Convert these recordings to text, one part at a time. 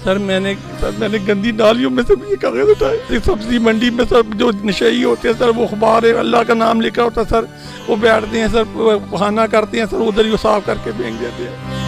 Sir मैंने गंदी नालियों में से ये कागज उठाए। सब्जी मंडी में सर जो नशई होते हैं सर, वो अखबार है, अल्लाह का नाम लिखा होता है सर, वो बैठते हैं सर, बहाना करते हैं सर, उधर ही साफ करके फेंक देते हैं।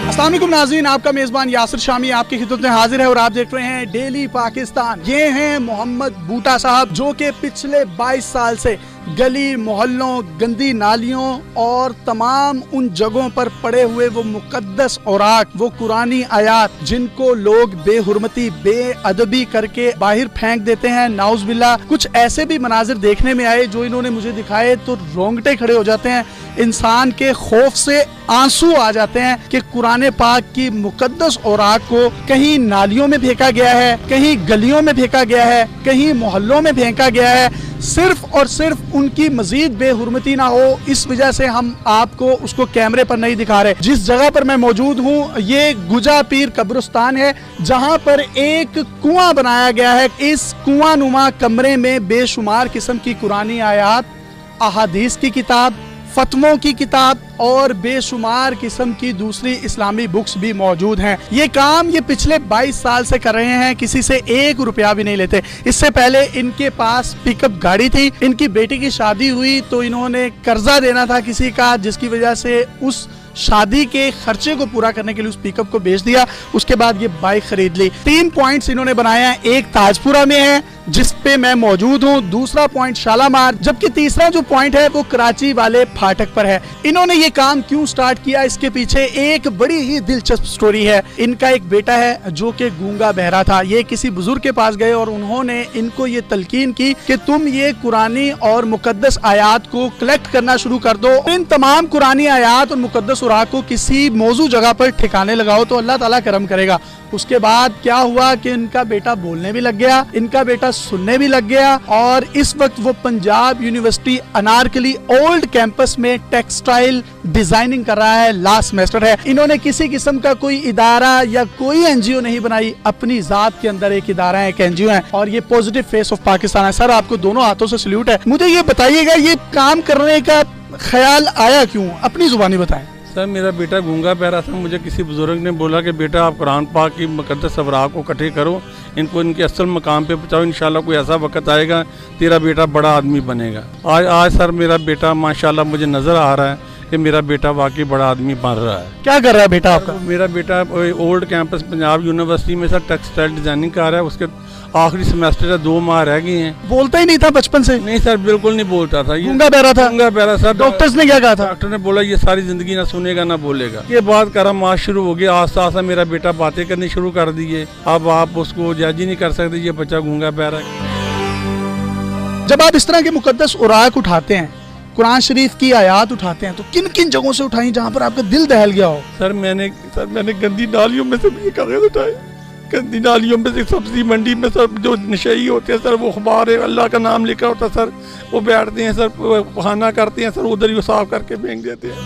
अस्सलाम वालेकुम नाज़रीन, आपका मेज़बान यासिर शामी आपकी खिदमत में हाजिर है और आप देख रहे हैं डेली पाकिस्तान। ये हैं मोहम्मद बूटा साहब, जो कि पिछले 22 साल से गली मोहल्लों, गंदी नालियों और तमाम उन जगहों पर पड़े हुए वो मुकद्दस औराक, वो कुरानी आयात जिनको लोग बेहुरमती, बेअदबी करके बाहर फेंक देते हैं, नाउज़ बिल्लाह। कुछ ऐसे भी मनाजिर देखने में आए जो इन्होंने मुझे दिखाए तो रोंगटे खड़े हो जाते हैं, इंसान के खौफ से आंसू आ जाते हैं कि कुरान पाक की मुकद्दस औराक को कहीं नालियों में फेंका गया है, कहीं गलियों में फेंका गया है, कहीं मोहल्लों में फेंका गया है, सिर्फ और सिर्फ उनकी मजीद बेहुरमती ना हो, इस वजह से हम आपको उसको कैमरे पर नहीं दिखा रहे। जिस जगह पर मैं मौजूद हूँ ये गुजा पीर कब्रिस्तान है, जहाँ पर एक कुआं बनाया गया है। इस कुआं नुमा कमरे में बेशुमार किस्म की कुरानी आयात, अहादीस की किताब, फतवों की किताब और बेशुमार किस्म की दूसरी इस्लामी बुक्स भी मौजूद हैं। ये काम ये पिछले 22 साल से कर रहे हैं, किसी से 1 रुपया भी नहीं लेते। इससे पहले इनके पास पिकअप गाड़ी थी, इनकी बेटी की शादी हुई तो इन्होंने कर्जा देना था किसी का, जिसकी वजह से उस शादी के खर्चे को पूरा करने के लिए उस पिकअप को बेच दिया। उसके बाद ये बाइक खरीद ली। 3 पॉइंट्स इन्होंने बनाए हैं, एक ताजपुरा में है जिस पे मैं मौजूद हूँ, दूसरा पॉइंट शालामार, जबकि तीसरा जो पॉइंट है वो कराची वाले फाटक पर है। इन्होंने ये काम क्यों स्टार्ट किया, इसके पीछे एक बड़ी ही दिलचस्प स्टोरी है। इनका एक बेटा है जो कि गूंगा बहरा था। ये किसी बुजुर्ग के पास गए और उन्होंने इनको ये तलकीन की कि तुम ये कुरानी और मुकद्दस आयात को कलेक्ट करना शुरू कर दो। इन तमाम कुरानी आयात और मुकद्दस औराक को किसी मौजू जगह पर ठिकाने लगाओ तो अल्लाह ताला करम करेगा। उसके बाद क्या हुआ कि इनका बेटा बोलने भी लग गया, इनका बेटा सुनने भी लग गया और इस वक्त वो Punjab university Anarkali old campus में टेक्सटाइल डिजाइनिंग कर रहा है, लास्ट सेमेस्टर है। इन्होंने किसी किस्म का कोई इदारा या कोई एनजीओ नहीं बनाई, अपनी जात के अंदर एक इदारा है, एक एनजीओ है और ये पॉजिटिव फेस ऑफ पाकिस्तान है। सर आपको दोनों हाथों से सल्यूट है। मुझे ये बताइएगा ये काम करने का ख्याल आया क्यों, अपनी जुबानी बताएं। सर मेरा बेटा गूंगा बहरा था, मुझे किसी बुजुर्ग ने बोला कि बेटा आप कुरान पाक की मुकद्दस औराक को इकट्ठे करो, इनको इनके असल मकाम पे पहुँचाओ, इंशाल्लाह कोई ऐसा वक्त आएगा तेरा बेटा बड़ा आदमी बनेगा। आज सर मेरा बेटा माशाल्लाह मुझे नज़र आ रहा है कि मेरा बेटा वाकई बड़ा आदमी बन रहा है। क्या कर रहा है बेटा आपका? मेरा बेटा ओल्ड कैंपस पंजाब यूनिवर्सिटी में सर टेक्सटाइल डिजाइनिंग कर रहा है, उसके आखिरी सेमेस्टर है, 2 माह रह गए हैं। बोलता ही नहीं था बचपन से? नहीं सर बिल्कुल नहीं बोलता था, गूंगा बहरा था। गूंगा बहरा सर। डॉक्टर्स ने क्या कहा था? डॉक्टर ने बोला ये सारी जिंदगी ना सुनेगा ना बोलेगा। ये बात करामात शुरू हो गया, आस्ता आस्ता मेरा बेटा बातें करनी शुरू कर दिए। अब आप उसको जज ही नहीं कर सकते ये बच्चा गूंगा बहरा है। जब आप इस तरह के मुकद्दस औराक उठाते हैं, कुरान शरीफ की आयात उठाते हैं, तो किन किन जगहों से उठाई जहाँ पर आपका दिल दहल गया हो? सर मैंने गंदी नालियों में से भी ये कागज उठाए, गंदी नालियों में से, सब्जी मंडी में सर जो नशई होते हैं सर, वो अखबार है, अल्लाह का नाम लिखा होता है सर, वो बैठते हैं सर, बहाना करते हैं सर, उधर ही साफ करके फेंक देते हैं।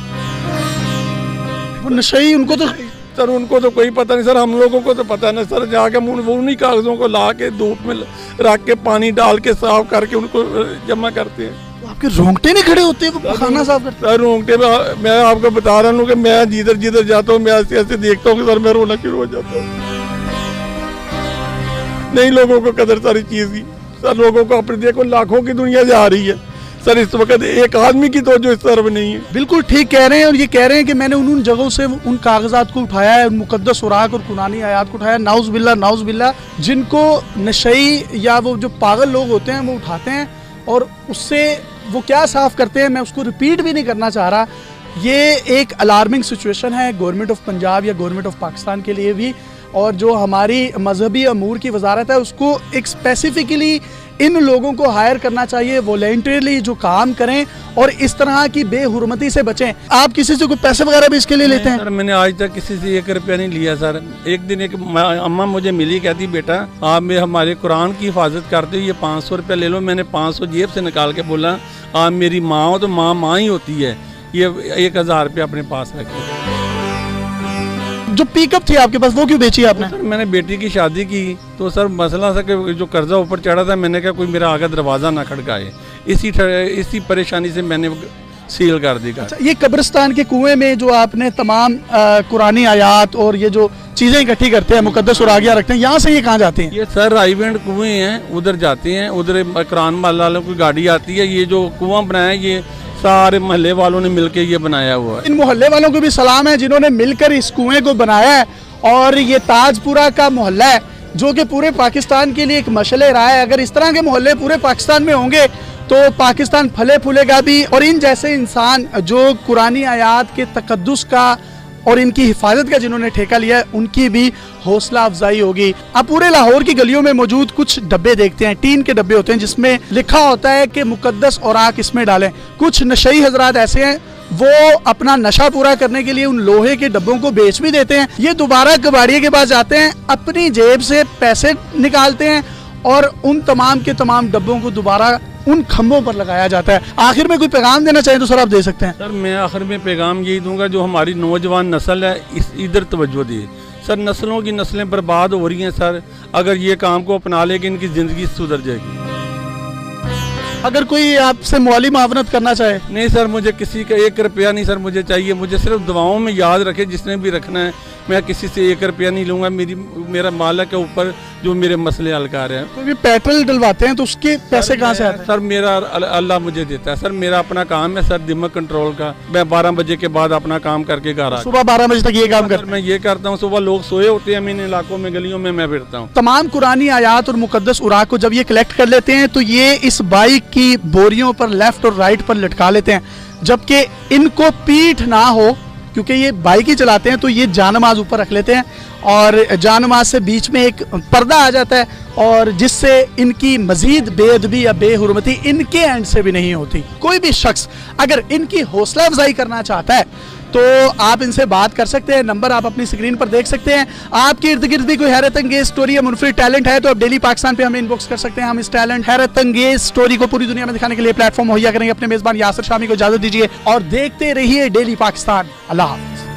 वो नशई उनको तो सर उनको तो कोई पता नहीं सर, हम लोगों को तो पता नहीं सर। जाके वो उन्हीं कागजों को ला के धूप में रख के पानी डाल के साफ करके उनको जमा करते हैं। आपके रोंगटे नहीं खड़े होते वो खाना साफ करते? सर रोंगटे में मैं आपको बता रहा हूँ कि मैं जिधर जिधर जाता हूँ मैं ऐसे ऐसे देखता हूँ कि सर मैं रोना शुरू हो जाता हूँ। नहीं लोगों को कदर सारी चीज की सर, लोगों को अपने देखो लाखों की दुनिया जा रही है सर, इस वक्त एक आदमी की तो जो इस तरफ नहीं है। बिल्कुल ठीक कह रहे हैं और ये कह रहे हैं कि मैंने उन जगहों से उन कागजात को उठाया है, मुकद्दस औराक और कुरानी आयात को उठाया, नाउज़ बिल्लाह, जिनको नशई या वो जो पागल लोग होते हैं वो उठाते हैं और उससे वो क्या साफ करते हैं मैं उसको रिपीट भी नहीं करना चाह रहा। ये एक अलार्मिंग सिचुएशन है गवर्नमेंट ऑफ पंजाब या गवर्नमेंट ऑफ पाकिस्तान के लिए भी, और जो हमारी मजहबी अमूर की वजारत है उसको एक स्पेसिफिकली इन लोगों को हायर करना चाहिए, वॉलंटियरली जो काम करें और इस तरह की बेहुरमती से बचें। आप किसी से कोई पैसे वगैरह भी इसके लिए लेते हैं? सर मैंने आज तक किसी से 1 रुपया नहीं लिया सर। एक दिन एक अम्मा मुझे मिली, कहती बेटा आप में हमारे कुरान की हिफाजत करते हो, ये 500 रुपया ले लो। मैंने 500 जेब से निकाल के बोला आप मेरी माँ हो तो माँ ही होती है, ये 1000 रुपया अपने पास रखे। जो पिकअप थी आपके पास वो क्यों बेची आपने? सर मैंने बेटी की शादी की तो सर मसला था कि जो कर्जा ऊपर चढ़ा था, मैंने कहा कोई मेरा आगे दरवाज़ा ना खड़काए, इसी परेशानी से मैंने सील कर दी। अच्छा, ये कब्रिस्तान के कुएं में जो आपने तमाम कुरानी आयात और ये जो चीजें इकट्ठी करते हैं, मुकद्दस सुरागियां रखते हैं, यहाँ से ये कहाँ जाते हैं? ये सर राइवेंड कुएं हैं, उधर जाते हैं, उधर कुरान माल वालों की गाड़ी आती है। ये जो कुआं बनाया है ये सारे मोहल्ले वालों ने मिलकर ये बनाया हुआ है। इन मोहल्ले वालों को भी सलाम है जिन्होंने मिलकर इस कुएं को बनाया है। और ये ताजपुरा का मोहल्ला है जो कि पूरे पाकिस्तान के लिए एक मशले रहा है। अगर इस तरह के मोहल्ले पूरे पाकिस्तान में होंगे तो पाकिस्तान फले फूलेगा भी, और इन जैसे इंसान जो कुरानी आयात के तकद्दुस का और इनकी हिफाजत का जिन्होंने ठेका लिया है, उनकी भी हौसला अफजाई होगी। आप पूरे लाहौर की गलियों में मौजूद कुछ डब्बे देखते हैं, टीन के डब्बे होते हैं जिसमें लिखा होता है कि मुकद्दस औराक इसमें डालें। कुछ नशई हजरात ऐसे हैं वो अपना नशा पूरा करने के लिए उन लोहे के डब्बों को बेच भी देते हैं। ये दोबारा कबाड़िए के पास जाते हैं, अपनी जेब से पैसे निकालते हैं और उन तमाम के तमाम डब्बों को दोबारा उन खंभों पर लगाया जाता है। आखिर में कोई पैगाम देना चाहिए तो सर आप दे सकते हैं। सर मैं आखिर में पैगाम यही दूंगा, जो हमारी नौजवान नस्ल है इधर तवज्जो दी। सर नस्लों की नस्लें बर्बाद हो रही हैं सर, अगर ये काम को अपना लेके इनकी ज़िंदगी सुधर जाएगी। अगर कोई आपसे माली मावनत करना चाहे? नहीं सर, मुझे किसी का 1 रुपया नहीं सर मुझे चाहिए, मुझे सिर्फ दुआओं में याद रखे जिसने भी रखना है। मैं किसी से 1 रुपया नहीं लूँगा, मेरा मालिक के ऊपर जो मेरे मसले हल कर रहे हैं। तो भी पेट्रोल डलवाते हैं तो उसके पैसे कहाँ से आते हैं? सर मेरा अल्लाह मुझे देता है सर, मेरा अपना काम है सर दिमाग कंट्रोल का। मैं 12 बजे के बाद अपना काम करके घर आता हूँ। सुबह 12 बजे तक ये काम करते हैं? मैं ये करता हूँ, सुबह लोग सोए होते हैं इन इलाकों में, गलियों में मैं फिरता हूँ। तमाम कुरानी आयात और मुकद्दस उराक को जब ये कलेक्ट कर लेते हैं तो ये इस बाइक की बोरियों पर लेफ्ट और राइट पर लटका लेते हैं, जबकि इनको पीठ ना हो क्योंकि ये बाइक ही चलाते हैं तो ये जानमाज ऊपर रख लेते हैं और जानमाज से बीच में एक पर्दा आ जाता है और जिससे इनकी मजीद बेअदबी या बेहुरमती इनके एंड से भी नहीं होती। कोई भी शख्स अगर इनकी हौसला अफजाई करना चाहता है तो आप इनसे बात कर सकते हैं। नंबर आप अपनी स्क्रीन पर देख सकते हैं। आपके इर्द गिर्द भी कोई हैरत अंगेज स्टोरी या मुनफरिद टैलेंट है तो आप डेली पाकिस्तान पे हमें इनबॉक्स कर सकते हैं। हम इस टैलेंट हैरत अंगेज स्टोरी को पूरी दुनिया में दिखाने के लिए प्लेटफॉर्म मुहैया करेंगे। अपने मेजबान यासिर शामी को इजाजत दीजिए और देखते रहिए डेली पाकिस्तान। अल्लाह हाफिज।